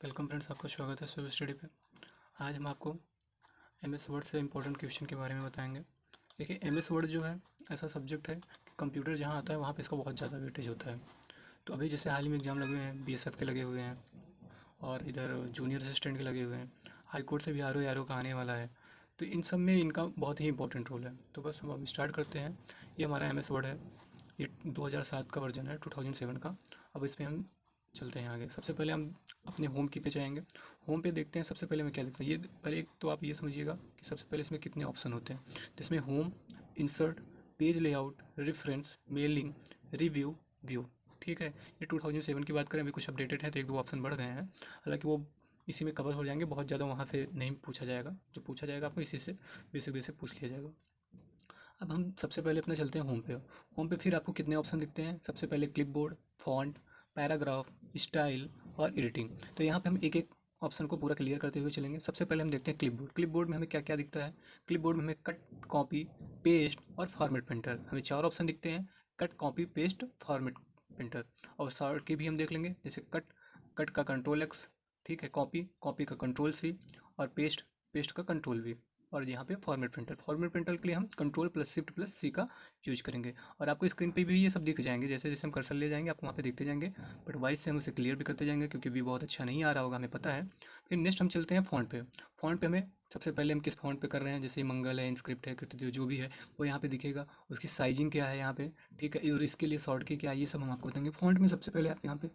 Welcome friends, आपका स्वागत है सुबह स्टडी पे। आज हम आपको एमएस वर्ड से इम्पोर्टेंट क्वेश्चन के बारे में बताएंगे। देखिए, एमएस वर्ड जो है ऐसा सब्जेक्ट है कि कंप्यूटर जहाँ आता है वहाँ पे इसका बहुत ज़्यादा वेटेज होता है। तो अभी जैसे हाल ही में एग्ज़ाम लगे हुए हैं, बीएसएफ के लगे हुए हैं और इधर जूनियर असिस्टेंट के लगे हुए हैं। हाई कोर्ट से भी आर ओ का आने वाला है। तो इन सब में इनका बहुत ही इंपॉर्टेंट रोल है। तो बस हम अब स्टार्ट करते हैं। ये हमारा एमएस वर्ड है। ये 2007 का वर्जन है, 2007 का। अब इस पर हम चलते हैं आगे। सबसे पहले हम अपने होम की पे जाएंगे। होम पे देखते हैं सबसे पहले मैं क्या देखता हूँ। ये पहले एक तो आप ये समझिएगा कि सबसे पहले इसमें कितने ऑप्शन होते हैं। तो इसमें home, insert, page layout, reference, mailing, review, view. ठीक है, ये 2007 की बात करें, अभी कुछ अपडेटेड है तो एक दो ऑप्शन बढ़ गए हैं। हालांकि वो इसी में कवर हो जाएंगे, बहुत ज़्यादा वहाँ से नहीं पूछा जाएगा। जो पूछा जाएगा आपको इसी से बेसिक बेसिक पूछ लिया जाएगा। अब हम सबसे पहले अपना चलते हैं होम पे। होम पे फिर आपको कितने ऑप्शन दिखते हैं। सबसे पहले क्लिपबोर्ड, फॉन्ट, पैराग्राफ, स्टाइल और एडिटिंग। तो यहाँ पे हम एक एक ऑप्शन को पूरा क्लियर करते हुए चलेंगे। सबसे पहले हम देखते हैं क्लिपबोर्ड। क्लिपबोर्ड में हमें क्या क्या दिखता है। क्लिपबोर्ड में हमें कट, कॉपी, पेस्ट और फॉर्मेट प्रिंटर, हमें चार ऑप्शन दिखते हैं। Cut, copy, paste, format printer. और शॉर्ट की भी हम देख लेंगे, जैसे कट, कट का कंट्रोल एक्स, ठीक है, कॉपी, कॉपी का कंट्रोल सी और पेस्ट, पेस्ट का कंट्रोल वी। और यहाँ पे फॉर्मेट प्रिंटर, फॉर्मेट प्रिंटर के लिए हम कंट्रोल प्लस शिफ्ट प्लस सी का यूज करेंगे। और आपको स्क्रीन पे भी ये सब दिख जाएंगे, जैसे जैसे हम कर्सर ले जाएंगे आपको वहाँ पे दिखते जाएंगे। बट वाइस से हम उसे क्लियर भी करते जाएंगे क्योंकि भी बहुत अच्छा नहीं आ रहा होगा, हमें पता है। फिर नेक्स्ट हम चलते हैं फ़ॉन्ट पे। फ़ॉन्ट पे हमें सबसे पहले हम किस फ़ॉन्ट पे कर रहे हैं, जैसे मंगल है, इंस्क्रिप्ट है, कृतिदेव, जो भी है वो यहाँ पे दिखेगा। उसकी साइजिंग क्या है यहाँ पे, ठीक है, और इसके लिए शॉर्ट की क्या है, ये सब हम आपको बताएंगे। फ़ॉन्ट में सबसे पहले आप यहाँ पे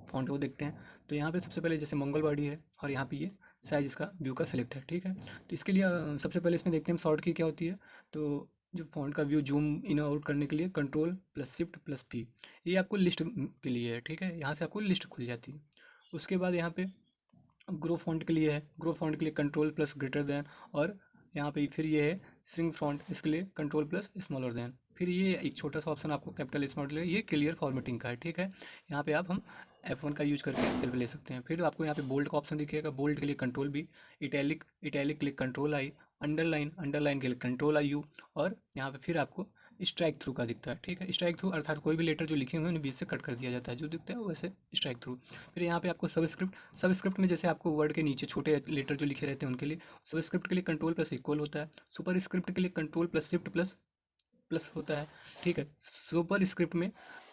फ़ॉन्ट को देखते हैं। तो यहाँ पे सबसे पहले जैसे मंगलवाड़ी है और यहाँ पे ये साइज इसका व्यू का सिलेक्ट है, ठीक है। तो इसके लिए सबसे पहले इसमें देखते हैं हम शॉर्ट की क्या होती है। तो जो फ़ॉन्ट का व्यू जूम इन आउट करने के लिए control plus shift plus P, ये आपको लिस्ट के लिए है, ठीक है। यहाँ से आपको लिस्ट खुल जाती है। उसके बाद यहाँ पे ग्रो फॉन्ट के लिए है। ग्रो फॉन्ट के लिए कंट्रोल प्लस ग्रेटर देन। और यहाँ पे फिर ये है श्रिंक फॉन्ट, इसके लिए कंट्रोल प्लस स्मॉलर देन। फिर ये एक छोटा सा ऑप्शन आपको कैपिटल स्मॉल, ये क्लियर फॉर्मेटिंग का है, ठीक है। यहाँ पे आप हम F1 का यूज करके हेल्प ले सकते हैं। फिर आपको यहाँ पे बोल्ड का ऑप्शन दिखेगा। बोल्ड के लिए कंट्रोल बी, इटैलिक, इटैलिक के लिए कंट्रोल आई, अंडरलाइन, अंडरलाइन के लिए कंट्रोल आई यू। और यहाँ पे फिर आपको स्ट्राइक थ्रू का दिखता है, ठीक है। स्ट्राइक थ्रू अर्थात कोई भी लेटर जो लिखे हुए हैं उन्हें बीच से कट कर दिया जाता है, जो दिखता है वैसे स्ट्राइक थ्रू। फिर यहाँ पे आपको सबस्क्रिप्ट, सबस्क्रिप्ट में जैसे आपको वर्ड के नीचे छोटे लेटर जो लिखे रहते हैं उनके लिए सबस्क्रिप्ट के लिए कंट्रोल प्लस इक्वल होता है। सुपर स्क्रिप्ट के लिए control plus shift plus plus होता है, ठीक है। सुपर स्क्रिप्ट में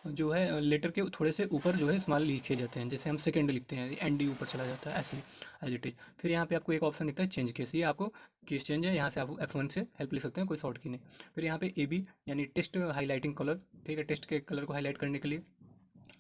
जो है लेटर के थोड़े से ऊपर जो है स्मॉल लिखे जाते हैं, जैसे हम सेकेंड लिखते हैं एन डी ऊपर चला जाता है, ऐसे एज इट इज। फिर यहाँ पे आपको एक ऑप्शन दिखता है चेंज केस, ये आपको केस चेंज है, यहाँ से आप F1 से हेल्प ले सकते हैं, कोई शॉर्ट की नहीं। फिर यहाँ पे ए बी यानी टेस्ट हाईलाइटिंग कलर, ठीक है, टेस्ट के कलर को हाईलाइट करने के लिए,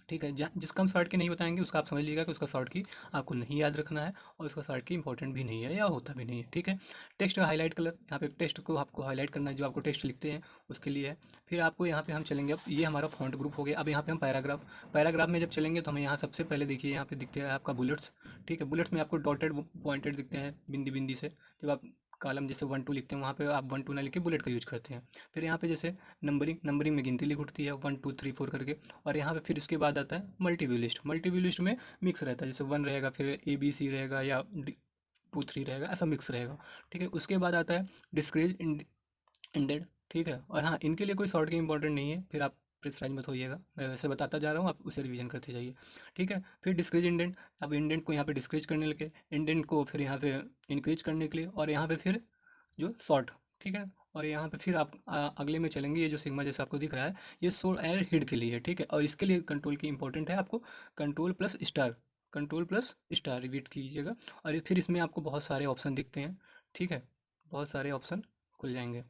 ठीक है। जहाँ जिसका हम शॉर्ट की नहीं बताएंगे उसका आप समझ लीजिएगा कि उसका शॉर्ट की आपको नहीं याद रखना है और उसका शॉर्ट की इंपॉर्टेंट भी नहीं है या होता भी नहीं है, ठीक है। टेक्स्ट हाईलाइट कलर, यहाँ पे टेक्स्ट को आपको हाईलाइट करना है, जो आपको टेक्स्ट लिखते हैं उसके लिए है। फिर आपको यहाँ पे हम चलेंगे, अब ये हमारा फॉन्ट ग्रुप हो गया। अब यहाँ पे हम पैराग्राफ, पैराग्राफ में जब चलेंगे तो हमें यहाँ सबसे पहले देखिए यहाँ पे दिखते हैं आपका बुलेट्स, ठीक है। बुलेट्स में आपको डॉटेड पॉइंटेड दिखते हैं बिंदी बिंदी से। जब आप कॉलम जैसे 1 2 लिखते हैं वहाँ पे आप 1 2 ना लिख के बुलेट का यूज करते हैं। फिर यहाँ पे जैसे नंबरिंग, नंबरिंग में गिनती लिख उठती है 1 2 3 4 करके। और यहाँ पे फिर उसके बाद आता है मल्टीव्यू लिस्ट। मल्टीव्यू लिस्ट में मिक्स रहता है, जैसे 1 रहेगा, फिर ABC रहेगा या 2 3 रहेगा, ऐसा मिक्स रहेगा, ठीक है। उसके बाद आता है डिस्क्रीज इंडेड, ठीक है। और हाँ, इनके लिए कोई शॉर्ट की इंपॉर्टेंट नहीं है, फिर आप प्रेसराइज मत होइएगा, मैं वैसे बताता जा रहा हूँ, आप उसे रिवीजन करते जाइए, ठीक है। फिर डिस्क्रीज इंडेंट, अब इंडेंट को यहाँ पे डिस्क्रीज करने लगे, इंडेंट को फिर यहाँ पे इंक्रीज करने के लिए, और यहाँ पे फिर जो शॉर्ट, ठीक है। और यहाँ पे फिर आप अगले में चलेंगे, ये जो सिग्मा जैसा आपको दिख रहा है ये शो एयर हिड के लिए है, ठीक है। और इसके लिए कंट्रोल की इंपॉर्टेंट है, आपको control plus star, control plus star repeat कीजिएगा। और फिर इसमें आपको बहुत सारे ऑप्शन दिखते हैं, ठीक है, बहुत सारे ऑप्शन खुल जाएंगे।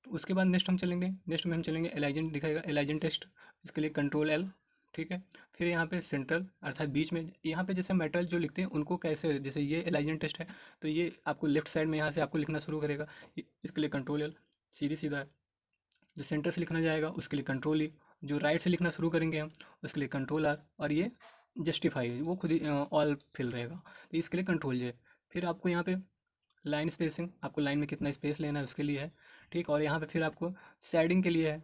तो उसके बाद नेक्स्ट हम चलेंगे, नेक्स्ट में हम चलेंगे एलाइजेंट दिखाएगा, एलाइजेंट टेस्ट, इसके लिए कंट्रोल L, ठीक है। फिर यहाँ पे सेंट्रल अर्थात बीच में, यहाँ पे जैसे मेटल जो लिखते हैं उनको कैसे, जैसे ये एलाइजेंट टेस्ट है तो ये आपको लेफ्ट साइड में यहाँ से आपको लिखना शुरू करेगा, इसके लिए कंट्रोल L, सीधी सीधा है। जो सेंटर से लिखना जाएगा उसके लिए कंट्रोल E, जो राइट से लिखना शुरू करेंगे हम उसके लिए कंट्रोल R, और ये जस्टिफाई वो खुद ही ऑल फिल रहेगा, तो इसके लिए कंट्रोल J। फिर आपको यहाँ पे लाइन स्पेसिंग, आपको लाइन में कितना स्पेस लेना है उसके लिए है, ठीक। और यहाँ पे फिर आपको शेडिंग के लिए है,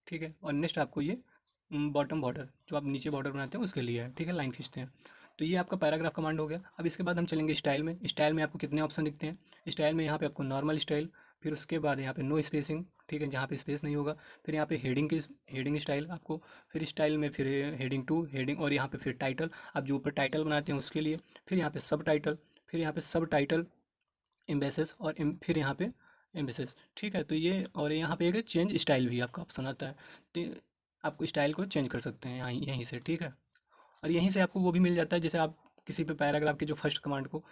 ठीक है। और नेक्स्ट आपको ये बॉटम बॉर्डर, जो आप नीचे बॉर्डर बनाते हैं उसके लिए है, ठीक है, लाइन खींचते हैं। तो ये आपका पैराग्राफ कमांड हो गया। अब इसके बाद हम चलेंगे स्टाइल में। स्टाइल में आपको कितने ऑप्शन दिखते हैं। स्टाइल में यहाँ पे आपको नॉर्मल स्टाइल, फिर उसके बाद यहाँ पे नो स्पेसिंग, ठीक है, जहाँ पे स्पेस नहीं होगा। फिर यहाँ पे हेडिंग स्टाइल आपको, फिर स्टाइल में फिर हेडिंग टू हेडिंग, और यहाँ पे फिर टाइटल, आप जो ऊपर टाइटल बनाते हैं उसके लिए। फिर यहाँ पे सब टाइटल, फिर यहाँ पे सब टाइटल, एम्बेसेस, और फिर यहाँ पे एम्बेसेस। ठीक है, तो ये, और यहाँ पे एक चेंज स्टाइल भी आपका ऑप्शन आता है, तो आपको स्टाइल को चेंज कर सकते हैं यहाँ यहीं से। ठीक है, और यहीं से आपको वो भी मिल जाता है, जैसे आप किसी पे पैराग्राफ के जो फर्स्ट कमांड को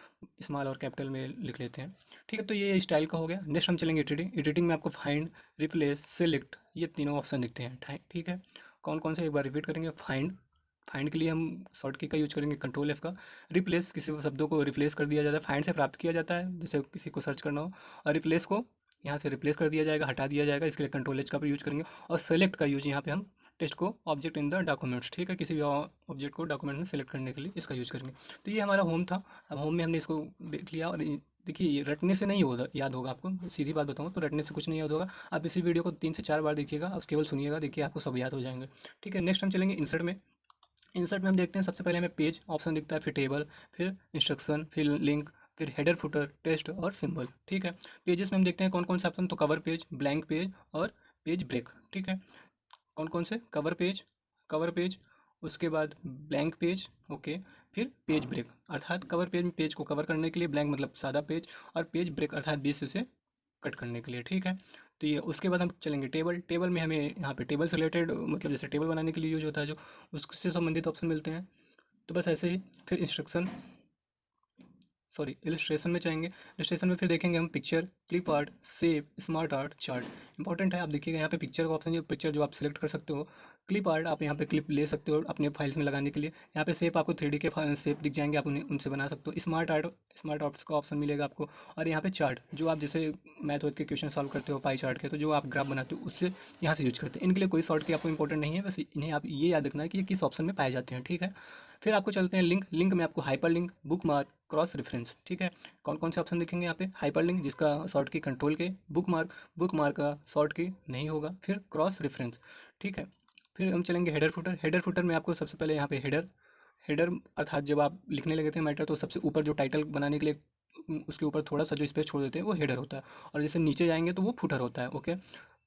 स्मॉल और कैपिटल में लिख लेते हैं। ठीक है, तो ये स्टाइल का हो गया। नेक्स्ट हम चलेंगे एडिटिंग। एडिटिंग में आपको फाइंड, रिप्लेस, सेलेक्ट, ये तीनों ऑप्शन दिखते हैं। ठीक है, कौन कौन से एक बार रिपीट करेंगे। फाइंड, फाइंड के लिए हम शॉर्ट की का यूज करेंगे कंट्रोल एफ का। रिप्लेस, किसी को शब्दों को रिप्लेस कर दिया जाता है, फाइंड से प्राप्त किया जाता है, जैसे किसी को सर्च करना हो। और रिप्लेस को यहाँ से रिप्लेस कर दिया जाएगा, हटा दिया जाएगा, इसके लिए कंट्रोल एच का भी यूज करेंगे। और सेलेक्ट का यूज यहाँ पे हम टेक्स्ट को ऑब्जेक्ट इन द डॉक्यूमेंट्स, ठीक है, किसी भी ऑब्जेक्ट को डॉक्यूमेंट में सेलेक्ट करने के लिए इसका यूज करेंगे। तो ये हमारा होम था। अब होम में हमने इसको देख लिया, और देखिए ये रटने से नहीं होगा, याद होगा आपको, सीधी बात बताऊँ तो रटने से कुछ नहीं याद होगा। आप इसी वीडियो को 3 से 4 बार देखिएगा, आप केवल सुनिएगा, देखिए आपको सब याद हो जाएंगे। ठीक है, नेक्स्ट हम चलेंगे इंसर्ट में। इंसर्ट में हम देखते हैं सबसे पहले हमें पेज ऑप्शन दिखता है, फिर टेबल, फिर इंस्ट्रक्शन, फिर लिंक, फिर हेडर, फुटर, टेक्स्ट और सिंबल। ठीक है, पेजेस में हम देखते हैं कौन कौन से ऑप्शन, तो कवर पेज, ब्लैंक पेज और पेज ब्रेक। ठीक है, कौन कौन से, कवर पेज, कवर पेज, उसके बाद ब्लैंक पेज, ओके, फिर पेज ब्रेक, अर्थात कवर पेज में पेज को कवर करने के लिए, ब्लैंक मतलब सादा पेज, और पेज ब्रेक अर्थात बीच से उसे कट करने के लिए। ठीक है, तो ये, उसके बाद हम चलेंगे टेबल। टेबल में हमें यहाँ पे टेबल से रिलेटेड, मतलब जैसे टेबल बनाने के लिए यूज होता है जो, उससे संबंधित ऑप्शन मिलते हैं। तो बस ऐसे ही। फिर इंस्ट्रक्शन, सॉरी, इलस्ट्रेशन में चाहेंगे। इलस्ट्रेशन में फिर देखेंगे हम picture, clip art, save, smart art, chart. Important है, आप देखिएगा यहाँ पे पिक्चर का ऑप्शन, जो पिक्चर जो आप सिलेक्ट कर सकते हो। क्लिप आर्ट, आप यहाँ पे क्लिप ले सकते हो अपने फाइल्स में लगाने के लिए। यहाँ पे सेप, आपको 3D के सेप दिख जाएंगे, आप उन्हें उनसे बना सकते हो। स्मार्ट आर्ट, स्मार्ट आर्ट्स का ऑप्शन मिलेगा आपको। और यहाँ पे चार्ट, जो आप जैसे मैथ वैथ के क्वेश्चन सॉल्व करते हो पाई चार्ट के, तो जो आप ग्राफ बनाते हो उससे यहाँ से यूज करते हैं। इनके लिए कोई शॉर्ट की आपको इंपॉर्टेंट नहीं है, बस इन्हें आप ये याद रखना है कि ये किस ऑप्शन में पाए जाते हैं। ठीक है, फिर आपको चलते हैं लिंक। लिंक में आपको hyper link, book mark, cross reference. ठीक है, कौन कौन से ऑप्शन दिखेंगे यहाँ पे, हाइपर लिंक जिसका शॉर्ट की कंट्रोल के, बुक मार्क, बुक मार्क का शॉर्ट की नहीं होगा, फिर क्रॉस रेफरेंस। ठीक है, फिर हम चलेंगे हेडर फुटर। हेडर फुटर में आपको सबसे पहले यहाँ पे हेडर, हेडर अर्थात जब आप लिखने लगे थे मैटर, तो सबसे ऊपर जो टाइटल बनाने के लिए उसके ऊपर थोड़ा सा जो स्पेस छोड़ देते हैं वो हेडर होता है, और जैसे नीचे जाएंगे तो वो फुटर होता है। ओके,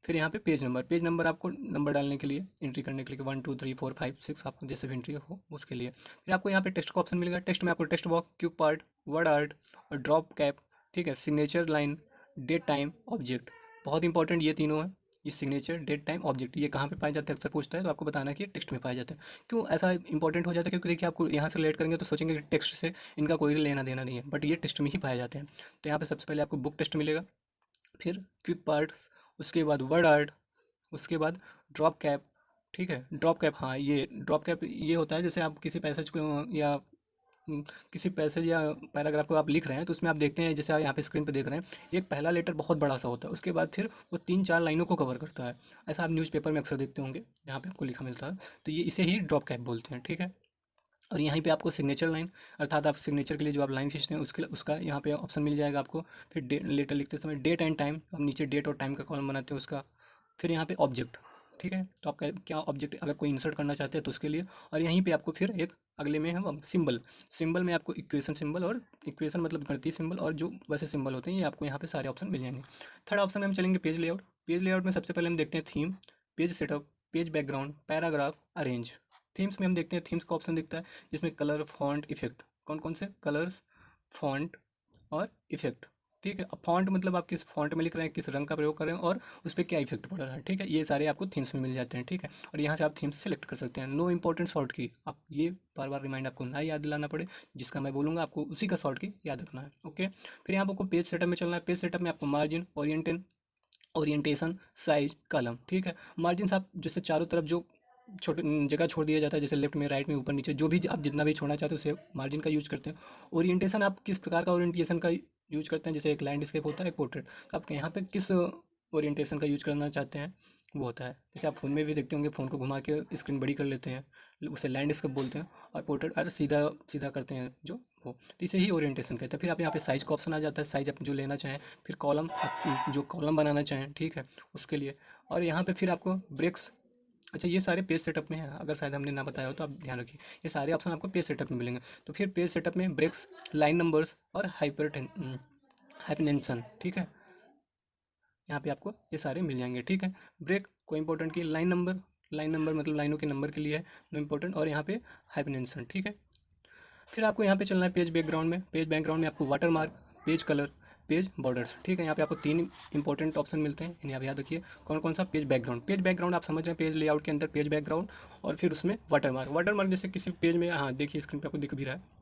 फिर यहाँ पे पेज नंबर, पेज नंबर आपको नंबर डालने के लिए, एंट्री करने के लिए, 1 2 3 4 5 6, आपको जैसे भी एंट्री हो उसके लिए। फिर आपको यहाँ पे टेक्स्ट का ऑप्शन मिलेगा। टेक्स्ट में आपको text box, cube part, word art और ड्रॉप कैप। ठीक है, signature line, date time, object, बहुत इंपॉर्टेंट ये तीनों हैं। ये सिग्नेचर, डेट टाइम, ऑब्जेक्ट, ये कहाँ पे पाए जाते हैं अक्सर पूछता है, तो आपको बताना है कि ये टेक्स्ट में पाए जाते हैं। क्यों ऐसा इंपॉर्टेंट हो जाता है, क्योंकि देखिए आपको यहाँ से रिलेट करेंगे तो सोचेंगे कि टेक्स्ट से इनका कोई लेना देना नहीं है, बट ये टेक्स्ट में ही पाए जाते हैं। तो यहाँ पे सबसे पहले आपको बुक टेक्स्ट मिलेगा, फिर क्विक पार्ट्स, उसके बाद वर्ड आर्ट, उसके बाद ड्रॉप कैप। ठीक है, ड्रॉप कैप, हाँ, ये ड्रॉप कैप ये होता है जैसे आप किसी पैसेज को या किसी पैसेज या पैराग्राफ को आप लिख रहे हैं, तो उसमें आप देखते हैं, जैसे आप यहाँ पे स्क्रीन पे देख रहे हैं, एक पहला लेटर बहुत बड़ा सा होता है, उसके बाद फिर वो 3 4 लाइनों को कवर करता है। ऐसा आप न्यूज़पेपर में अक्सर देखते होंगे, जहाँ पे आपको लिखा मिलता है, तो ये इसे ही ड्रॉप कैप बोलते हैं। ठीक है, और यहीं पे आपको सिग्नेचर लाइन, अर्थात आप सिग्नेचर के लिए जो आप लाइन खींचते हैं उसके, उसका यहाँ पे ऑप्शन मिल जाएगा आपको। फिर लेटर लिखते समय डेट एंड टाइम, आप नीचे डेट और टाइम का कॉलम बनाते हैं उसका। फिर यहाँ पे ऑब्जेक्ट। ठीक है, तो आपका क्या ऑब्जेक्ट अगर कोई इंसर्ट करना चाहते हैं तो उसके लिए। और यहीं पे आपको फिर एक अगले में हम सिंबल, सिंबल में आपको इक्वेशन सिंबल, और इक्वेशन मतलब गणितीय सिंबल, और जो वैसे सिंबल होते हैं, ये आपको यहाँ पे सारे ऑप्शन मिल जाएंगे। थर्ड ऑप्शन में हम चलेंगे पेज लेआउट। पेज लेआउट में सबसे पहले हम देखते हैं theme, page setup, page background, paragraph, arrange. Themes में हम देखते हैं थीम्स का ऑप्शन दिखता है, जिसमें कलर, फॉन्ट, इफेक्ट, कौन कौन से, कलर्स, फॉन्ट और इफेक्ट। ठीक है, अब फॉन्ट मतलब आप किस फॉन्ट में लिख रहे हैं, किस रंग का प्रयोग कर रहे हैं, और उस पर क्या इफेक्ट पड़ रहा है। ठीक है, ये सारे आपको थीम्स में मिल जाते हैं। ठीक है, और यहाँ से आप थीम्स सेलेक्ट कर सकते हैं। नो इंपॉर्टेंट शॉर्ट की, आप ये बार बार रिमाइंड आपको ना याद दिलाना पड़े, जिसका मैं बोलूँगा आपको उसी का शॉर्ट की याद रखना है। ओके, फिर यहाँ पर आपको पेज सेटअप में चलना है। पेज सेटअप में आपको मार्जिन, ओरिएंटेशन, साइज, कलम। ठीक है, मार्जिन आप जैसे चारों तरफ जो छोटे जगह छोड़ दिया जाता है, जैसे लेफ्ट में, राइट में, ऊपर नीचे, जो भी आप जितना भी छोड़ना चाहते हो उसे मार्जिन का यूज करते हैं। ओरिएंटेशन, आप किस प्रकार का ओरिएंटेशन का यूज करते हैं, जैसे एक लैंडस्केप होता है, एक पोर्ट्रेट, तो आप यहाँ पे किस ओरिएंटेशन का यूज करना चाहते हैं वो होता है। जैसे आप फ़ोन में भी देखते होंगे, फ़ोन को घुमा के स्क्रीन बड़ी कर लेते हैं, उसे लैंडस्केप बोलते हैं। और पोर्ट्रेट अरे सीधा सीधा करते हैं जो, वो, तो इसे ही ओरिएंटेशन कहते हैं। फिर आप यहाँ पे साइज़ का ऑप्शन आ जाता है, साइज़ आप जो लेना चाहें। फिर कॉलम, आप जो कॉलम बनाना चाहें, ठीक है, उसके लिए। और यहाँ पे फिर आपको ब्रेक्स, अच्छा ये सारे पेज सेटअप में है, अगर शायद हमने ना बताया हो तो आप ध्यान रखिए, ये सारे ऑप्शन आपको पेज सेटअप में मिलेंगे। तो फिर पेज सेटअप में ब्रेक्स, लाइन नंबर्स और हाइपरटेंशन। ठीक है, यहाँ पे आपको ये सारे मिल जाएंगे, ठीक है। ब्रेक कोई इंपॉर्टेंट की, लाइन नंबर मतलब लाइनों के नंबर के लिए है, नो इंपॉर्टेंट, और यहाँ पे हाइफेनेशन, ठीक है। फिर आपको यहाँ पे चलना है पेज बैकग्राउंड में। पेज बैकग्राउंड में आपको water mark, page colour, page borders, ठीक है। यहाँ पे आपको 3 इंपॉर्टेंट ऑप्शन मिलते हैं, इन्हें आप याद रखिए। कौन कौन सा? पेज बैकग्राउंड आप समझ रहे हैं, पेज लेआउट के अंदर पेज बैकग्राउंड, और फिर उसमें वाटर मार्क जैसे किसी पेज में, हाँ देखिए स्क्रीन पे आपको दिख भी रहा है,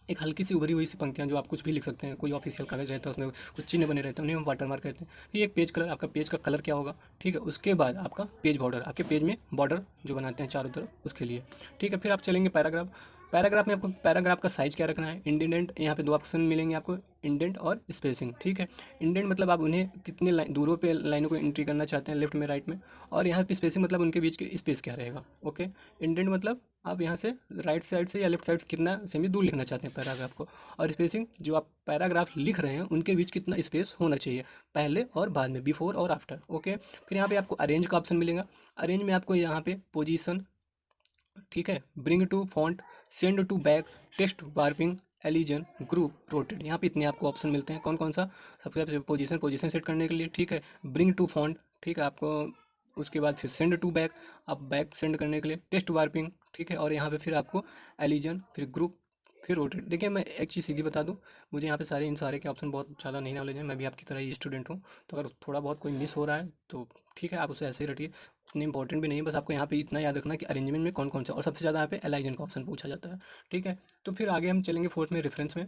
एक हल्की सी उभरी हुई सी पंक्तियाँ जो आप कुछ भी लिख सकते हैं, कोई ऑफिशियल कागज़ रहता है उसमें कुछ चिन्ह बने रहते हैं, उन्हें हम वाटर मार्क कहते हैं। फिर एक पेज कलर, आपका पेज का कलर क्या होगा, ठीक है। उसके बाद आपका पेज बॉर्डर, आपके पेज में बॉर्डर जो बनाते हैं चारों तरफ, उसके लिए, ठीक है। फिर आप चलेंगे पैराग्राफ। पैराग्राफ में आपको पैराग्राफ का साइज़ क्या रखना है, इंडेंट, यहाँ पे 2 ऑप्शन मिलेंगे आपको, इंडेंट और स्पेसिंग, ठीक है। इंडेंट मतलब आप उन्हें कितने दूरों पे लाइनों को एंट्री करना चाहते हैं, लेफ्ट में राइट में, और यहाँ पे स्पेसिंग मतलब उनके बीच के स्पेस क्या रहेगा, ओके। इंडेंट मतलब आप यहाँ से राइट साइड से या लेफ्ट साइड से कितना सेमी दूर लिखना चाहते हैं पैराग्राफ को, और स्पेसिंग जो आप पैराग्राफ लिख रहे हैं उनके बीच कितना स्पेस होना चाहिए, पहले और बाद में, बिफोर और आफ्टर, ओके। फिर यहाँ पे आपको अरेंज का ऑप्शन मिलेगा। अरेंज में आपको यहाँ पे पोजीशन, ठीक है, bring to front, send to back, text wrapping, align, group, rotate, यहाँ पे इतने आपको ऑप्शन मिलते हैं। कौन कौन सा? सबसे पहले पोजीशन सेट करने के लिए, ठीक है, ब्रिंग टू फॉन्ट, ठीक है आपको, उसके बाद फिर सेंड टू बैक, आप बैक सेंड करने के लिए, टेक्स्ट वार्पिंग, ठीक है, और यहाँ पे फिर आपको एलिजन, फिर ग्रुप, फिर रोटेट। देखिए मैं एक चीज़ सीधी बता दूं, मुझे यहाँ पे इन सारे के ऑप्शन बहुत ज़्यादा नहीं नॉलेज है, मैं भी आपकी तरह ही स्टूडेंट हूँ, तो अगर थोड़ा बहुत कोई मिस हो रहा है तो ठीक है, आप उसे ऐसे ही रटिए, उतनी इंपॉर्टेंट भी नहीं है। बस आपको यहाँ पे इतना याद रखना कि अरेंजमेंट में कौन कौन सा, और सबसे ज़्यादा यहाँ पे एलाइजन का ऑप्शन पूछा जाता है, ठीक है। तो फिर आगे हम चलेंगे फोर्थ में, रेफरेंस में।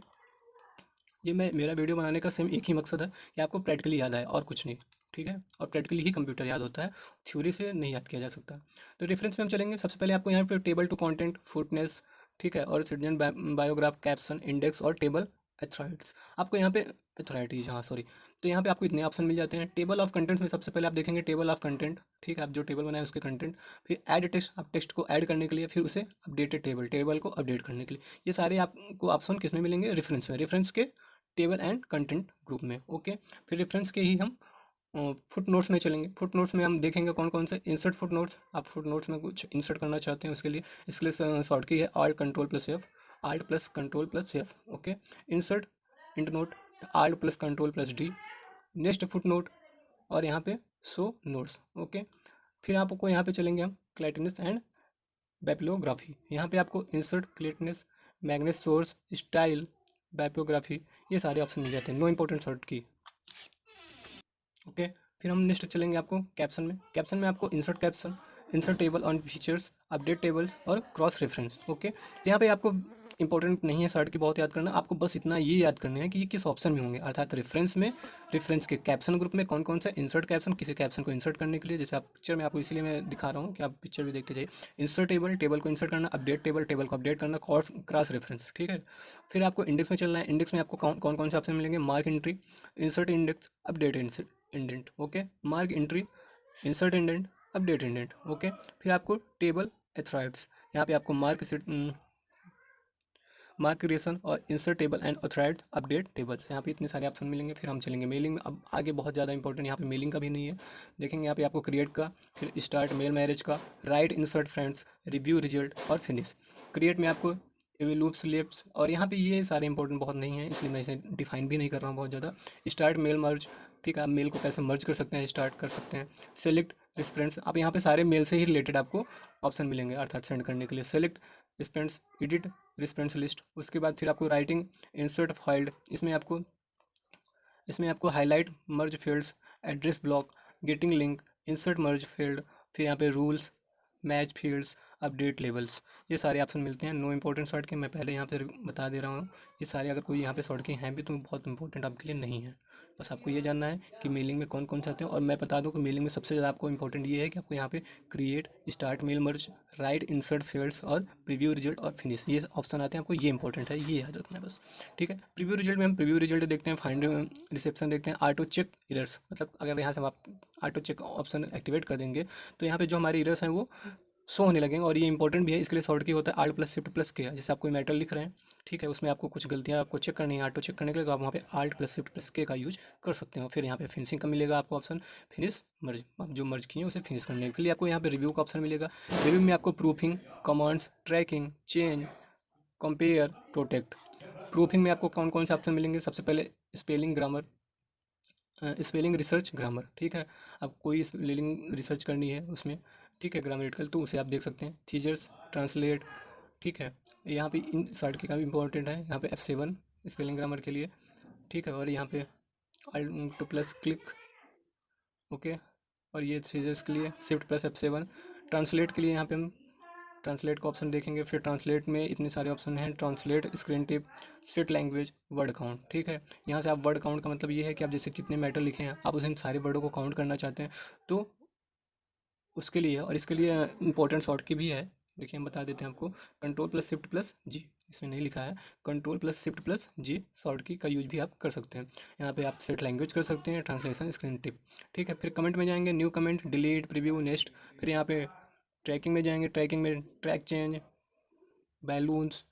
ये मेरा वीडियो बनाने का सेम एक ही मकसद है कि आपको प्रैक्टिकली याद आए और कुछ नहीं, ठीक है। और प्रैक्टिकली ही कंप्यूटर याद होता है, थ्योरी से नहीं याद किया जा सकता। तो रेफरेंस में हम चलेंगे, सबसे पहले आपको यहाँ पे टेबल टू कंटेंट, फुटनेस, ठीक है, और सिटीजन बायोग्राफ, कैप्शन, इंडेक्स और टेबल अथॉरिटीज, आपको यहाँ पे अथॉरिटीज, हाँ सॉरी। तो यहाँ पे आपको इतने ऑप्शन मिल जाते हैं। टेबल ऑफ कंटेंट्स में सबसे पहले आप देखेंगे टेबल ऑफ कंटेंट, ठीक है, आप जो टेबल बनाए उसके कंटेंट। फिर ऐड टेक्स्ट, आप टेक्स्ट को ऐड करने के लिए, फिर उसे अपडेटेड टेबल को अपडेट करने के लिए। ये सारे आपको ऑप्शन किस में मिलेंगे? रेफरेंस में, रेफरेंस के टेबल एंड कंटेंट ग्रुप में, ओके। फिर रेफरेंस के ही हम फुट नोट्स में चलेंगे। फुट नोट्स में हम देखेंगे कौन कौन से, इंसर्ट फुट नोट्स, आप फुट नोट्स में कुछ इंसर्ट करना चाहते हैं उसके लिए, इसके लिए शॉर्ट की है alt control plus F, alt plus control plus F, okay. Insert int note, alt plus control plus D, next foot note, और यहाँ पे शो नोट्स, ओके। फिर आपको यहाँ पे चलेंगे हम क्लैटिनेस एंड बैपिलोग्राफी। यहाँ पे आपको इंसर्ट, क्लैटिनेस, मैग्नेस सोर्स, स्टाइल, बैपियोग्राफी, ये सारे ऑप्शन मिल जाते हैं, नो इंपॉर्टेंट शॉर्ट की, ओके। फिर हम नेक्स्ट चलेंगे आपको कैप्शन में। कैप्शन में आपको insert caption, insert table on features, update tables और क्रॉस रेफरेंस, ओके। तो यहाँ पे आपको इंपॉर्टेंट नहीं है शॉर्ट की बहुत याद करना, आपको बस इतना ये याद करना है कि ये किस ऑप्शन में होंगे, अर्थात रेफरेंस में, रेफरेंस के कैप्शन ग्रुप में कौन कौन सा इंसर्ट कैप्शन, किसी कैप्शन को इंसर्ट करने के लिए, जैसे आप पिक्चर में, आपको इसीलिए मैं दिखा रहा हूँ कि आप पिक्चर भी देखते जाइए। इंसर्ट टेबल, टेबल को इंसर्ट करना, अपडेट टेबल को अपडेट करना, क्रॉस रेफरेंस, ठीक है। फिर आपको इंडेक्स में चलना है। इंडेक्स में आपको कौन कौन से ऑप्शन मिलेंगे? Mark entry, insert index, update indent, okay. Mark entry, insert indent, update indent, okay. फिर आपको टेबल एथराइड्स, यहाँ पे आपको मार्क क्रिएशन और insert table and authorities update tables, यहाँ पे इतने सारे ऑप्शन मिलेंगे। फिर हम चलेंगे मेलिंग में, अब आगे बहुत ज़्यादा इंपॉर्टेंट, यहाँ पे मेलिंग का भी नहीं है, देखेंगे यहाँ पे आपको क्रिएट का, फिर स्टार्ट मेल मैरिज का, right insert friends, review result और फिनिश। क्रिएट में आपको लूप्स लिप्स, और यहाँ पे ये सारे इंपॉर्टेंट बहुत नहीं है, इसलिए मैं इसे डिफाइन भी नहीं कर रहा हूँ बहुत ज़्यादा। स्टार्ट मेल मर्ज, ठीक है, आप मेल को कैसे मर्ज कर सकते हैं, स्टार्ट कर सकते हैं। सेलेक्ट रिस्पेंड्स, आप यहाँ पे सारे मेल से ही रिलेटेड आपको ऑप्शन मिलेंगे, अर्थात सेंड करने के लिए। Select recipients, edit recipients list, उसके बाद फिर आपको राइटिंग, इंसर्ट फाइल्ड, इसमें आपको highlight merge fields, address block, greeting line, insert merge field, फिर यहाँ पे rules, match fields, update labels, ये सारे ऑप्शन मिलते हैं। नो इंपॉर्टेंट शॉर्ट के मैं पहले यहाँ पे बता दे रहा हूँ, ये सारे अगर कोई यहाँ पे शॉर्ट के हैं भी तो बहुत इंपॉर्टेंट आपके लिए नहीं है। बस आपको ये जानना है कि मेलिंग में कौन कौन से आते हैं, और मैं बता दूँ कि मेलिंग में सबसे ज़्यादा आपको इंपॉर्टेंट ये है कि आपको यहाँ पे create, start mail merge, write insert fields और प्रीव्यू रिजल्ट और फिनिश, ये ऑप्शन आते हैं, आपको ये इंपॉर्टेंट है, ये याद रखना है बस, ठीक है। प्रीव्यू रिजल्ट में हम प्रीव्यू रिजल्ट देखते हैं, फाइंड रिसेप्शन देखते हैं, ऑटो चेक इरर्स, मतलब अगर यहाँ से आप ऑटो चेक ऑप्शन एक्टिवेट कर देंगे तो यहाँ पे जो हमारे इरर्स हैं वो शो होने लगेंगे, और ये इंपॉर्टेंट भी है, इसके लिए शॉर्ट की होता है आल्ट प्लस शिफ्ट प्लस के, जैसे आप कोई मैटर लिख रहे हैं, ठीक है, उसमें आपको कुछ गलतियाँ आपको चेक करनी है ऑटो चेक करने के लिए, तो आप वहाँ पे आल्ट प्लस शिफ्ट प्लस के का यूज कर सकते हो। फिर यहाँ पे फिनिशिंग का मिलेगा आपको ऑप्शन, फिनिश मर्ज, आप जो मर्ज किए उसे फिनिश करने के लिए आपको यहाँ पे रिव्यू का ऑप्शन मिलेगा। रिव्यू में आपको proofing, comments, tracking, change, compare, protect. Proofing में आपको कौन कौन से ऑप्शन मिलेंगे? सबसे पहले spelling, grammar, spelling research grammar, ठीक है। आप कोई स्पेलिंग रिसर्च करनी है उसमें, ठीक है, ग्रामेटिकल, तो उसे आप देख सकते हैं। फीचर्स, ट्रांसलेट, ठीक है। यहाँ पे इन शॉर्ट की काफ़ी इंपॉर्टेंट है, यहाँ पे F7 स्पेलिंग ग्रामर के लिए, ठीक है। और यहाँ पे Alt प्लस क्लिक, ओके। और ये सीजर्स के लिए शिफ्ट प्लस F7। ट्रांसलेट के लिए यहाँ पे हम ट्रांसलेट का ऑप्शन देखेंगे। फिर ट्रांसलेट में इतने सारे ऑप्शन हैं, translate, screen tip, set language, word count, ठीक है। यहाँ से आप वर्ड काउंट का मतलब ये है कि आप जैसे कितने मैटर लिखे हैं, आप उस सारे वर्डों को काउंट करना चाहते हैं तो उसके लिए। और इसके लिए इंपॉर्टेंट शॉर्ट की भी है, देखिए हम बता देते हैं आपको। कंट्रोल प्लस शिफ्ट प्लस जी, इसमें नहीं लिखा है, कंट्रोल प्लस शिफ्ट प्लस जी शॉर्ट की का यूज भी आप कर सकते हैं। यहाँ पे आप सेट लैंग्वेज कर सकते हैं, ट्रांसलेशन, स्क्रीन टिप, ठीक है। फिर कमेंट में जाएंगे, new comment, delete, preview, next. फिर यहाँ पे ट्रैकिंग में जाएंगे, ट्रैकिंग में track change, balloons,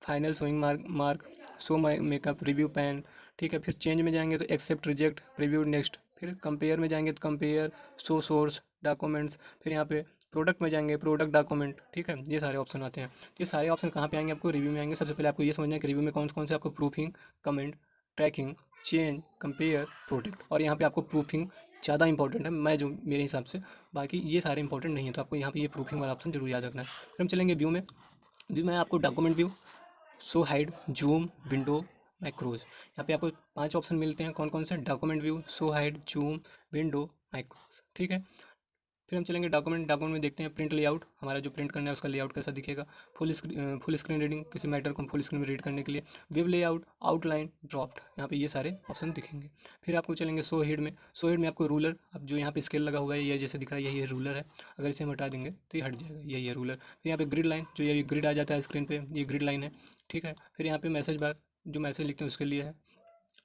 final showing mark, show makeup, review pan, ठीक है। फिर चेंज में जाएंगे तो एक्सेप्ट, रिजेक्ट, प्रीव्यू, नेक्स्ट। फिर कंपेयर में जाएंगे तो कंपेयर, शो सोर्स, डॉक्यूमेंट्स। फिर यहाँ पे प्रोडक्ट में जाएंगे, प्रोडक्ट, डॉक्यूमेंट, ठीक है। ये सारे ऑप्शन आते हैं। ये सारे ऑप्शन कहाँ पे आएंगे, आपको रिव्यू में आएंगे। सबसे पहले आपको ये समझना है कि रिव्यू में कौन कौन से आपको proofing, comment, tracking, change, compare, protect. और यहाँ पे आपको प्रूफिंग ज़्यादा इंपॉर्टेंट है, मैं जो मेरे हिसाब से, बाकी ये सारे इंपॉर्टेंट नहीं है, तो आपको यहाँ पे ये प्रूफिंग वाला ऑप्शन जरूर याद रखना है। फिर हम चलेंगे व्यू में। व्यू में आपको document view, show hide, zoom, window, macros. यहाँ पे आपको 5 ऑप्शन मिलते हैं, कौन कौन से, document view, show hide, zoom, window, macros, ठीक है। फिर हम चलेंगे डॉक्यूमेंट में देखते हैं प्रिंट लेआउट, हमारा जो प्रिंट करना है उसका लेआउट कैसा दिखेगा। फुल स्क्रीन रीडिंग, किसी मैटर को फुल स्क्रीन में रीड करने के लिए। वेब लेआउट, आउटलाइन, ड्रॉफ्ट, यहाँ पे ये सारे ऑप्शन दिखेंगे। फिर आपको चलेंगे शो हेड में। शो हेड में आपको रूलर, अब जो यहाँ पे स्केल लगा हुआ है ये जैसे दिख रहा है, यही रूलर है। अगर इसे हम हटा देंगे तो ये हट जाएगा, यही है रूलर। फिर यहाँ पे ग्रिड लाइन, जो ये ग्रिड आ जाता है स्क्रीन पे, ये ग्रिड लाइन है, ठीक है। फिर यहाँ पे मैसेज बार, जो मैसेज लिखते हैं उसके लिए है।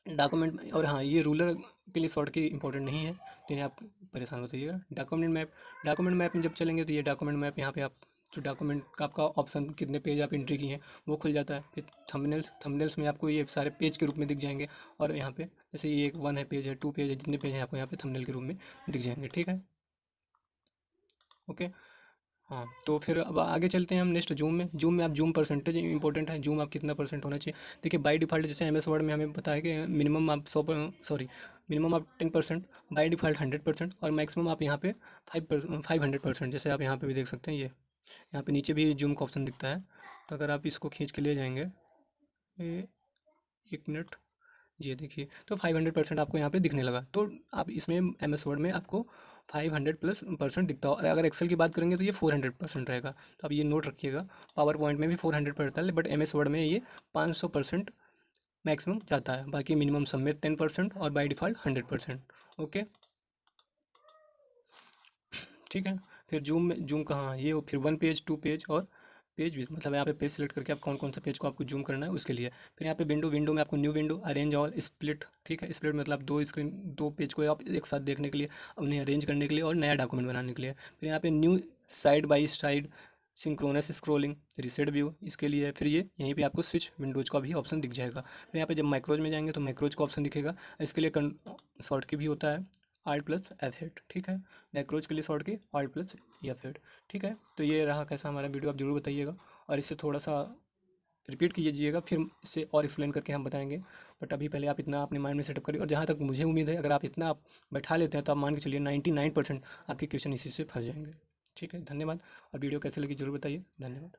डॉक्यूमेंट, और हाँ, ये रूलर के लिए शॉर्ट की इंपॉर्टेंट नहीं है, तो इन्हें आप परेशान मत होइएगा। डॉक्यूमेंट मैप में जब चलेंगे तो ये डॉक्यूमेंट मैप, यहाँ पे आप जो डॉक्यूमेंट का आपका ऑप्शन, कितने पेज आप एंट्री किए हैं वो खुल जाता है। फिर थंबनेल्स में आपको ये सारे पेज के रूप में दिख जाएंगे। और यहाँ पे जैसे ये एक 1 है पेज है, 2 पेज है, जितने पेज हैं आपको यहाँ पे थंबनेल के रूप में दिख जाएंगे, ठीक है, ओके। हाँ, तो फिर अब आगे चलते हैं हम नेक्स्ट जूम में आप जूम परसेंटेज इंपॉर्टेंट है, जूम आप कितना परसेंट होना चाहिए। देखिए बाय डिफ़ॉल्ट जैसे एमएस वर्ड में हमें बताया है कि मिनिमम आप 10%, बाय डिफ़ॉल्ट 100%, और मैक्सिमम आप यहाँ पे 500%। जैसे आप यहाँ पे भी देख सकते हैं, ये यहाँ पे नीचे भी जूम का ऑप्शन दिखता है। तो अगर आप इसको खींच के ले जाएंगे, ये 1 मिनट, ये देखिए, तो 500% आपको यहाँ पे दिखने लगा। तो आप इसमें एमएस वर्ड में आपको 500+% दिखता हो। और अगर एक्सेल की बात करेंगे तो ये 400% रहेगा, तो आप ये नोट रखिएगा। पावर पॉइंट में भी 400 पड़ता है, बट एमएस वर्ड में ये 500% मैक्सिमम जाता है। बाकी मिनिमम सब में 10% और बाई डिफ़ॉल्ट 100%, ओके, ठीक है। फिर जूम कहाँ, ये फिर 1 पेज, 2 पेज और पेज विथ, मतलब यहाँ पे पेज सेलेक्ट करके आप कौन कौन से पेज को आपको जूम करना है उसके लिए। फिर यहाँ पे विंडो में आपको new window, arrange all, split, ठीक है। स्प्लिट मतलब दो पेज को आप एक साथ देखने के लिए, उन्हें अरेंज करने के लिए और नया डॉक्यूमेंट बनाने के लिए। फिर यहाँ पे new, side by side, synchronous scrolling, reset view, इसके लिए। फिर ये यहीं पे आपको स्विच विंडोज का भी ऑप्शन दिख जाएगा। फिर यहाँ पे जब माइक्रोज में जाएंगे तो माइक्रोज का ऑप्शन दिखेगा। इसके लिए शॉर्ट की भी होता है, Alt+F8, ठीक है। मैक्रोज के लिए शॉर्ट की Alt+F8, ठीक है। तो ये रहा कैसा हमारा वीडियो, आप ज़रूर बताइएगा और इसे थोड़ा सा रिपीट कीजिएगा, फिर इससे और एक्सप्लेन करके हम बताएंगे। बट अभी पहले आप इतना अपने माइंड में सेटअप करिए, और जहाँ तक मुझे उम्मीद है अगर आप इतना आप बैठा लेते हैं तो आप मान के चलिए 99% आपके क्वेश्चन इसी से फंस जाएंगे, ठीक है। धन्यवाद। और वीडियो कैसे लगी ज़रूर बताइए, धन्यवाद।